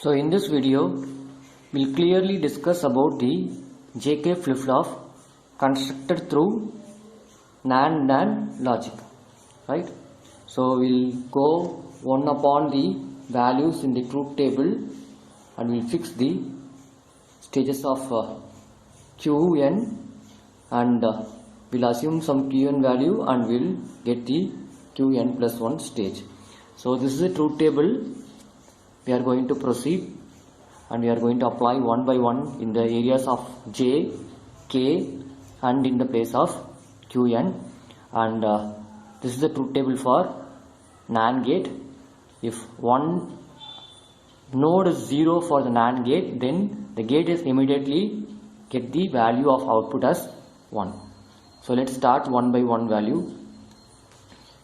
So in this video, we'll clearly discuss about the JK flip-flop constructed through NAND logic, right? So we'll go one upon the values in the truth table and we'll fix the stages of Qn and we'll assume some Qn value and we'll get the Qn plus 1 stage. So this is a truth table. We are going to proceed and we are going to apply one by one in the areas of J, K and in the place of Qn, and this is the truth table for NAND gate. If one node is 0 for the NAND gate, then the gate is immediately get the value of output as 1. So let's start one by one value.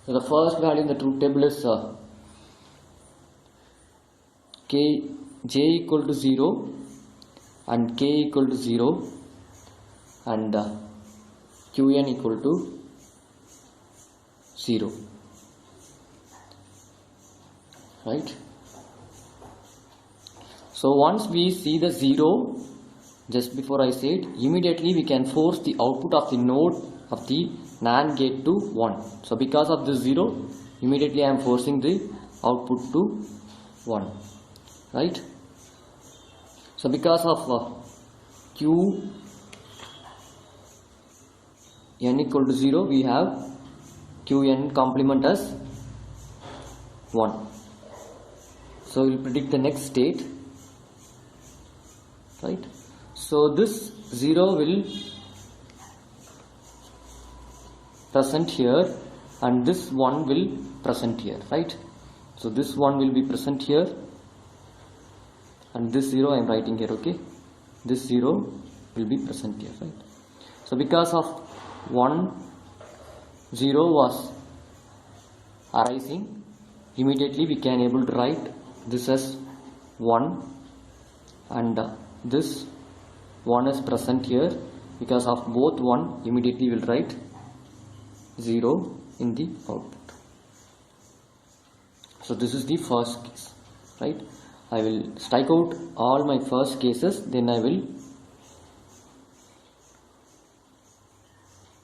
So the first value in the truth table is J equal to 0 and K equal to 0 and Qn equal to 0, right? So once we see the 0, just before I said, immediately we can force the output of the node of the NAND gate to 1. So because of this 0, immediately I am forcing the output to 1, right? So because of Q n equal to 0, we have Qn complement as 1. So we will predict the next state, right? So this 0 will present here and this 1 will present here, right? So this 1 will be present here and this 0 I am writing here, okay? This 0 will be present here, right? So because of 1, 0 was arising, immediately we can able to write this as 1 and this 1 is present here. Because of both 1, immediately we will write 0 in the output. So this is the first case, right? I will strike out all my first cases, then I will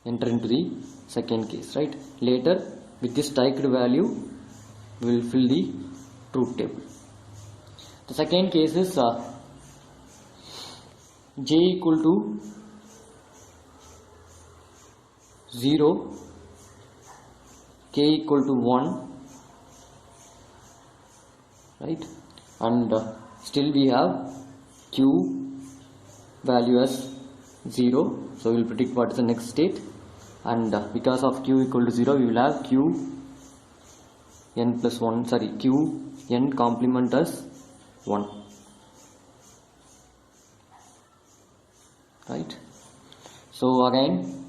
enter into the second case, right? Later with this striked value we will fill the truth table. The second case is J equal to 0, K equal to 1, right? And still we have Q value as 0. So we will predict what is the next state, and because of Q equal to 0, we will have Q n plus 1, sorry, Q n complement as 1, right? So again,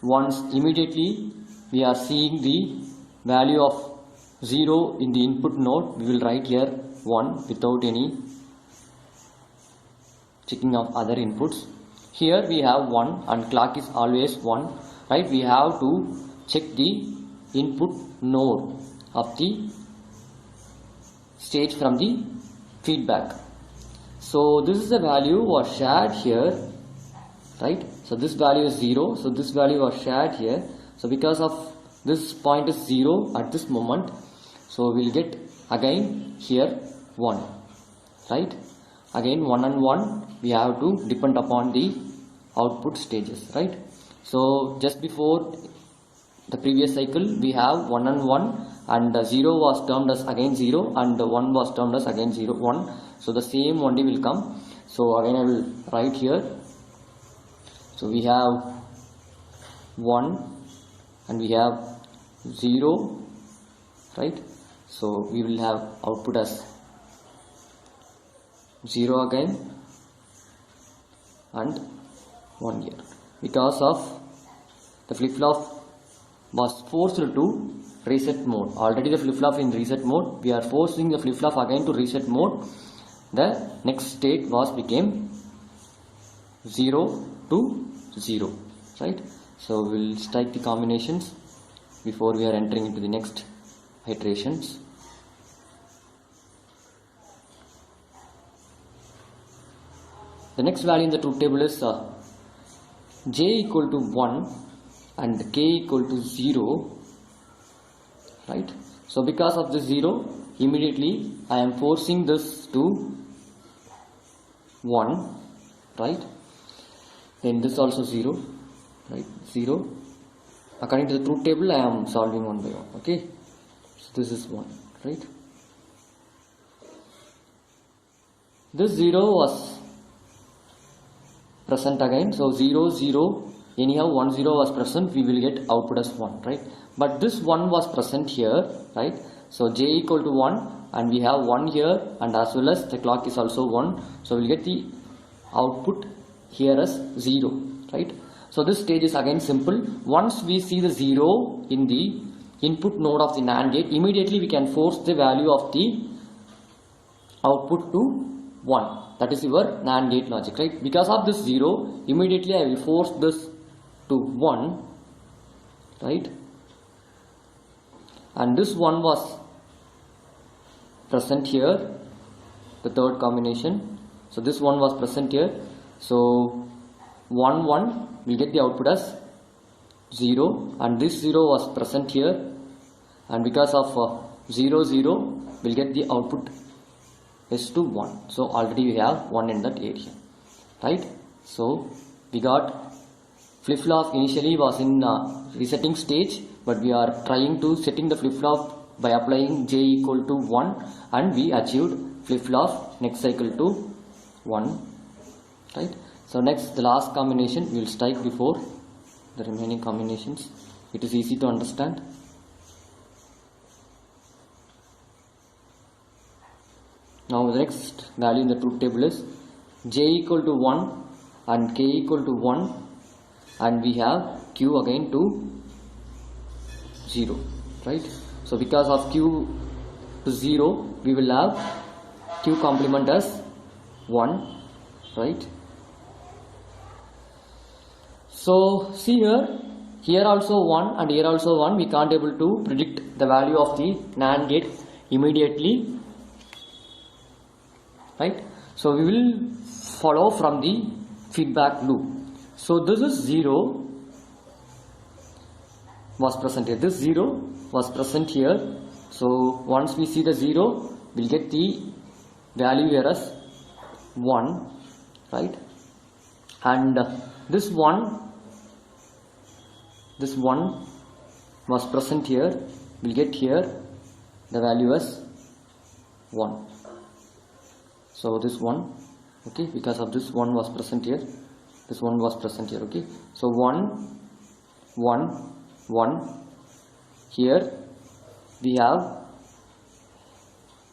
once immediately we are seeing the value of 0 in the input node, we will write here 1 without any checking of other inputs. Here we have 1 and clock is always 1, right? We have to check the input node of the stage from the feedback. So this is the value was shared here, right? So this value is 0, so this value was shared here. So because of this point is 0 at this moment, so we will get again here 1, right? Again 1 and 1 we have to depend upon the output stages, right? So just before the previous cycle we have 1 and 1 and 0 was termed as again 0 and 1 was termed as again 0, 1. So the same only will come. So again I will write here. So we have 1 and we have 0, right? So we will have output as 0 again and 1 here. Because of the flip-flop was forced to reset mode. Already the flip-flop in reset mode, we are forcing the flip-flop again to reset mode. The next state was became 0 to 0, right? So we will strike the combinations before we are entering into the next iterations. the next value in the truth table is j equal to 1 and k equal to 0, right? So because of this 0, immediately I am forcing this to 1, right? Then this also 0, right? 0. According to the truth table, I am solving one by one. Okay, so this is 1, right? This 0 was present again, so 0 0, anyhow 1 0 was present, we will get output as 1, right? But this 1 was present here, right? So j equal to 1 and we have 1 here, and as well as the clock is also 1, so we'll get the output here as 0, right? So this stage is again simple. Once we see the 0 in the input node of the NAND gate, immediately we can force the value of the output to 1. That is your NAND gate logic, right? Because of this 0, immediately I will force this to 1, right? And this 1 was present here, the third combination. So this 1 was present here. So 1 1 we get the output as 0, and this 0 was present here, and because of 0 0 we'll get the output is to 1. So already we have 1 in that area, right? So we got flip-flop initially was in resetting stage, but we are trying to setting the flip-flop by applying j equal to 1, and we achieved flip-flop next cycle to 1, right? So next, the last combination we will strike before the remaining combinations. It is easy to understand. Now the next value in the truth table is j equal to 1 and k equal to 1, and we have q again to 0, right? So because of q to 0, we will have q complement as 1, right? So see here also 1 and here also 1, we can't able to predict the value of the NAND gate immediately, right? So we will follow from the feedback loop. So this is 0 was present here, this 0 was present here. So once we see the 0, we'll get the value here as 1, right? And this 1 was present here, we'll get here the value as 1. So this 1, okay, because of this 1 was present here, this 1 was present here, okay. So 1 1 1, here we have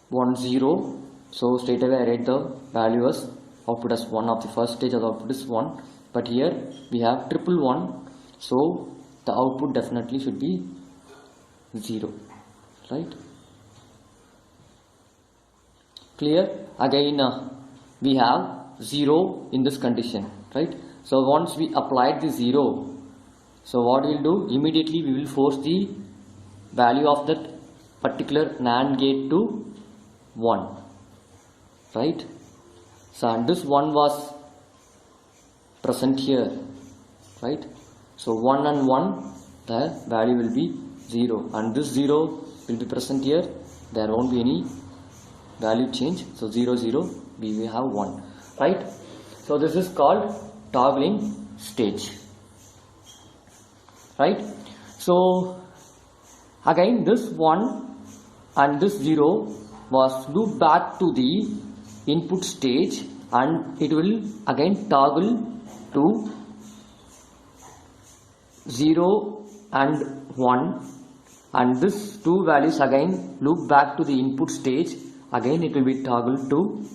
1 0, so straight away I write the value as output as 1 of the first stage of the output is 1, but here we have triple 1, so the output definitely should be 0, right? Clear? Again we have 0 in this condition, right? So once we applied the 0, so what we will do, immediately we will force the value of that particular NAND gate to 1, right? So and this 1 was present here, right? So 1 and 1, the value will be 0, and this 0 will be present here, there won't be any value change. So 0 0, we will have 1, right? So this is called toggling stage, right? So again this 1 and this 0 was looped back to the input stage, and it will again toggle to 0 and 1, and this two values again loop back to the input stage, again it will be toggled to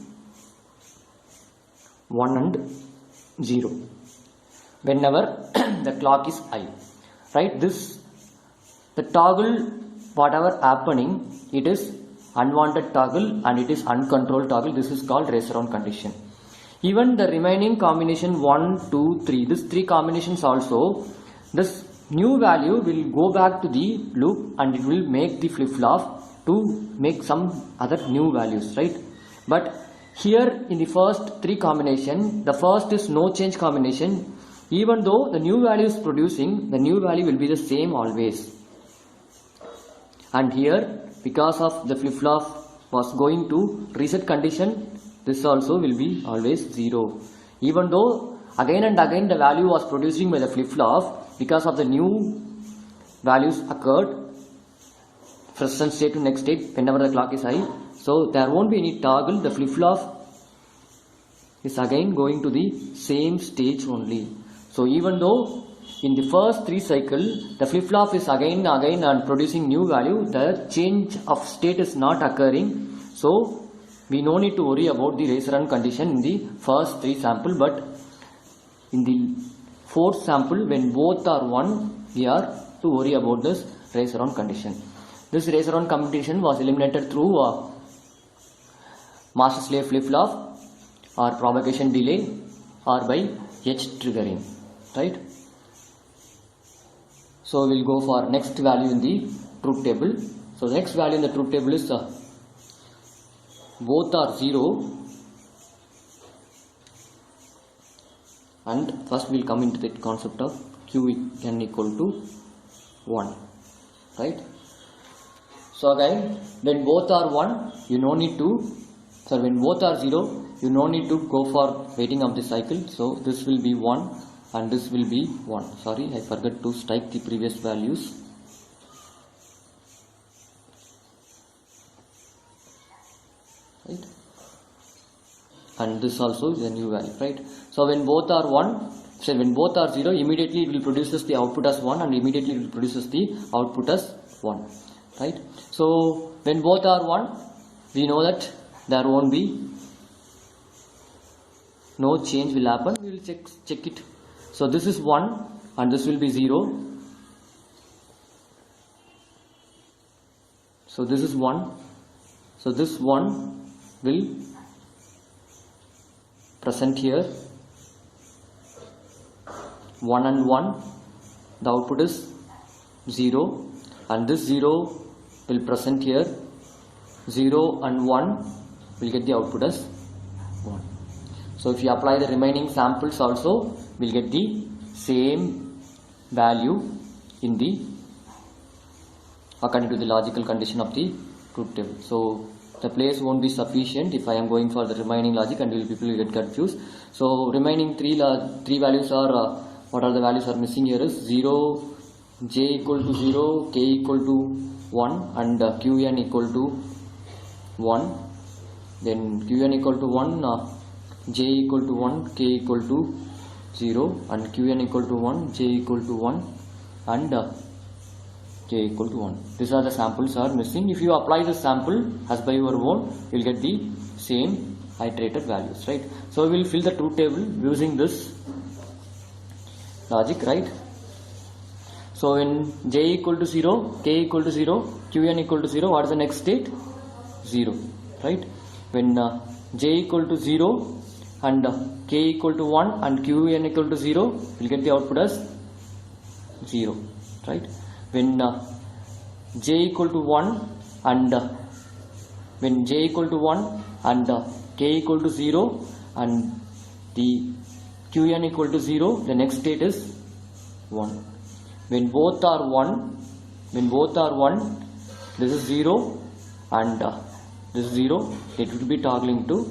1 and 0 whenever the clock is high, right? This the toggle, whatever happening, it is unwanted toggle and it is uncontrolled toggle. This is called race around condition. Even the remaining combination 1 2 3, this 3 combinations also, this new value will go back to the loop and it will make the flip-flop to make some other new values, right? But Here in the first three combination, the first is no change combination. Even though the new value is producing, the new value will be the same always. And here, because of the flip-flop was going to reset condition, this also will be always 0. Even though again and again the value was producing by the flip-flop, because of the new values occurred, present state to next state whenever the clock is high. So there won't be any toggle, the flip-flop is again going to the same stage only. So even though in the first three cycle the flip-flop is again and producing new value, the change of state is not occurring. So we no need to worry about the raise run condition in the first three sample, but in the fourth sample when both are 1, we are to worry about this raise around condition. This raise around condition was eliminated through master slave flip-flop or propagation delay or by edge triggering, right? So we'll go for next value in the truth table. So the next value in the truth table is both are 0, and first we'll come into the concept of Qn equal to 1, right? So again, when both are 1, you no need to, when both are 0, you no need to go for waiting of the cycle. So this will be 1 and this will be 1. Sorry, I forgot to strike the previous values. Right? And this also is a new value, right? So when both are 1, so when both are 0, immediately it will produces the output as 1 and immediately it will produces the output as 1, right? So when both are 1, we know that there won't be no change will happen. We will check it. So this is 1 and this will be 0. So this is 1. So this 1 will present here 1 and 1, the output is 0, and this 0 will present here 0 and 1 will get the output as 1. So if you apply the remaining samples also, we'll get the same value in the according to the logical condition of the truth table. So the place won't be sufficient if I am going for the remaining logic, and people will get confused. So remaining three values are what are the values are missing here is 0, j equal to 0, k equal to 1 and qn equal to 1. Then qn equal to 1, j equal to 1, k equal to 0 and qn equal to 1, j equal to 1 and k equal to 1. These are the samples are missing. If you apply the sample as by your own, you will get the same iterated values, right? So we will fill the truth table using this logic, right? So when j equal to 0, k equal to 0, qn equal to 0, what is the next state? 0, right? When j equal to 0 and k equal to 1 and qn equal to 0, we'll get the output as 0, right? When j equal to 1 and when j equal to 1 and k equal to 0 and the qn equal to 0, the next state is 1. When both are 1, this is 0 and this is 0, it will be toggling to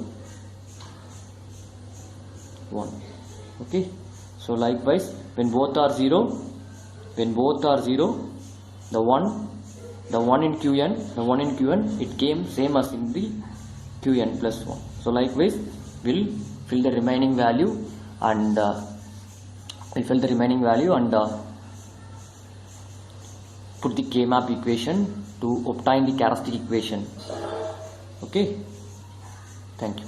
1. Okay, so likewise when both are 0, the 1 in qn, it came same as in the qn plus 1. So likewise we'll fill the remaining value and put the K-map equation to obtain the characteristic equation. Okay, thank you.